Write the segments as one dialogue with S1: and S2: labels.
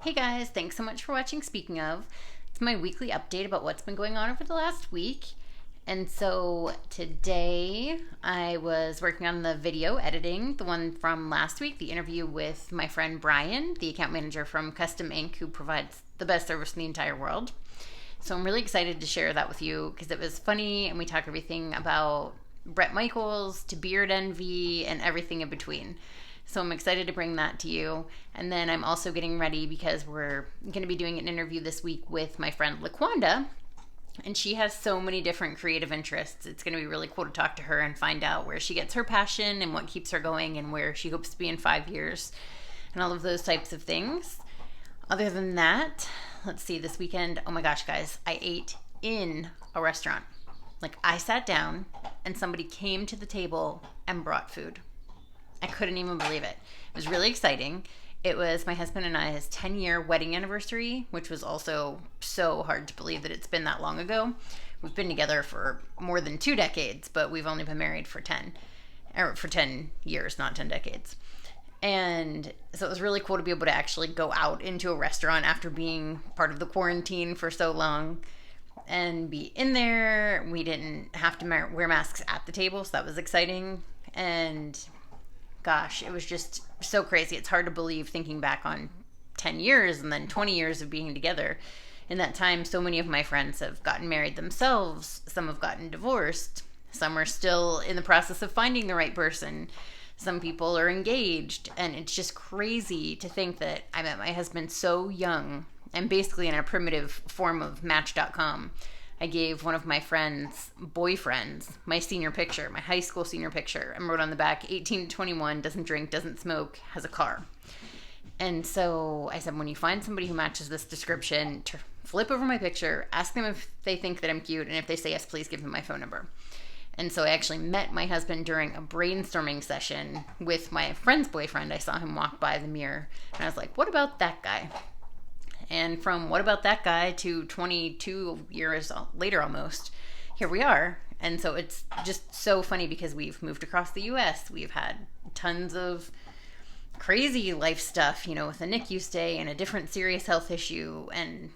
S1: Hey guys, thanks so much for watching Speaking of. It's my weekly update about what's been going on over the last week. And so today I was working on the video editing, the one from last week, the interview with my friend Brian, the account manager from Custom Ink, who provides the best service in the entire world. So I'm really excited to share that with you because it was funny and we talked everything about Bret Michaels to beard envy and everything in between. So I'm excited to bring that to you. And then I'm also getting ready because we're going to be doing an interview this week with my friend LaQuanda. And she has so many different creative interests. It's going to be really cool to talk to her and find out where she gets her passion and what keeps her going and where she hopes to be in 5 years and all of those types of things. Other than that, let's see, this weekend, oh my gosh, guys, I ate in a restaurant. Like, I sat down and somebody came to the table and brought food. I couldn't even believe it. It was really exciting. It was my husband and I's 10-year wedding anniversary, which was also so hard to believe that it's been that long ago. We've been together for more than 2 decades, but we've only been married for 10 years, not 10 decades. And so it was really cool to be able to actually go out into a restaurant after being part of the quarantine for so long and be in there. We didn't have to wear masks at the table, so that was exciting. And gosh, it was just so crazy. It's hard to believe thinking back on 10 years and then 20 years of being together. In that time, so many of my friends have gotten married themselves. Some have gotten divorced. Some are still in the process of finding the right person. Some people are engaged. And it's just crazy to think that I met my husband so young and basically in a primitive form of Match.com. I gave one of my friend's boyfriends my senior picture, my high school senior picture, and wrote on the back, 18 to 21, doesn't drink, doesn't smoke, has a car. And so I said, when you find somebody who matches this description, flip over my picture, ask them if they think that I'm cute, and if they say yes, please give them my phone number. And so I actually met my husband during a brainstorming session with my friend's boyfriend. I saw him walk by the mirror, and I was like, what about that guy? And from what about that guy to 22 years later almost, here we are. And so it's just so funny because we've moved across the U.S. We've had tons of crazy life stuff, with a NICU stay and a different serious health issue. And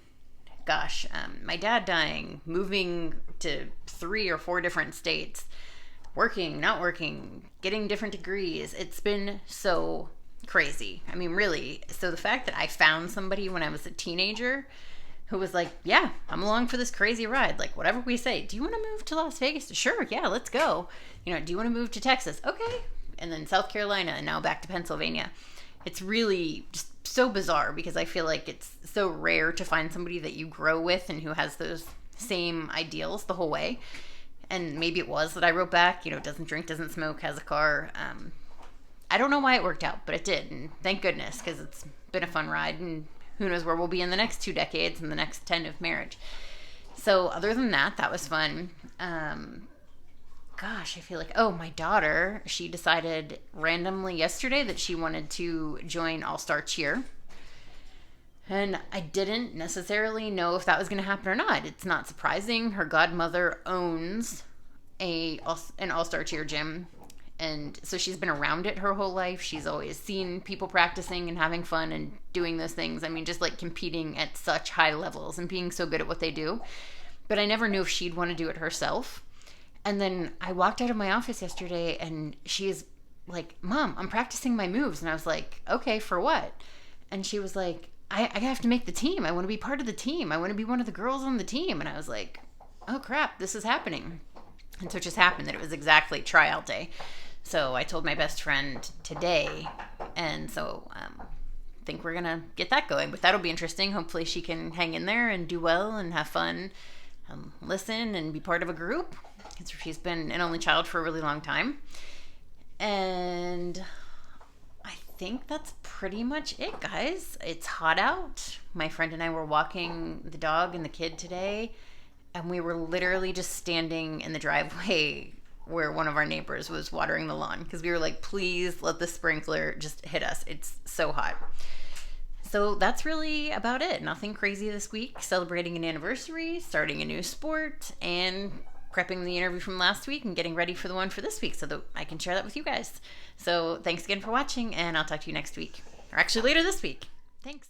S1: gosh, my dad dying, moving to 3 or 4 different states, working, not working, getting different degrees. It's been so crazy. I mean, really. So the fact that I found somebody when I was a teenager who was like, yeah, I'm along for this crazy ride. Like, whatever we say. Do you want to move to Las Vegas? Sure. Yeah, let's go. Do you want to move to Texas? Okay. And then South Carolina and now back to Pennsylvania. It's really just so bizarre because I feel like it's so rare to find somebody that you grow with and who has those same ideals the whole way. And maybe it was that I wrote back, doesn't drink, doesn't smoke, has a car. I don't know why it worked out, but it did. And thank goodness, because it's been a fun ride. And who knows where we'll be in the next 2 decades and the next 10 of marriage. So other than that, that was fun. Gosh, I feel like, my daughter, she decided randomly yesterday that she wanted to join All-Star Cheer. And I didn't necessarily know if that was going to happen or not. It's not surprising. Her godmother owns an All-Star Cheer gym. And so she's been around it her whole life. She's always seen people practicing and having fun and doing those things. I mean, just like competing at such high levels and being so good at what they do. But I never knew if she'd want to do it herself. And then I walked out of my office yesterday and she's like, Mom, I'm practicing my moves. And I was like, okay, for what? And she was like, I have to make the team. I want to be part of the team. I want to be one of the girls on the team. And I was like, oh crap, this is happening. And so it just happened that it was exactly tryout day. So I told my best friend today, and so I think we're going to get that going. But that'll be interesting. Hopefully she can hang in there and do well and have fun, listen and be part of a group. She's been an only child for a really long time. And I think that's pretty much it, guys. It's hot out. My friend and I were walking the dog and the kid today, and we were literally just standing in the driveway where one of our neighbors was watering the lawn because we were like, please let the sprinkler just hit us. It's so hot. So that's really about it. Nothing crazy this week. Celebrating an anniversary, starting a new sport, and prepping the interview from last week and getting ready for the one for this week so that I can share that with you guys. So thanks again for watching, and I'll talk to you next week. Or actually later this week. Thanks.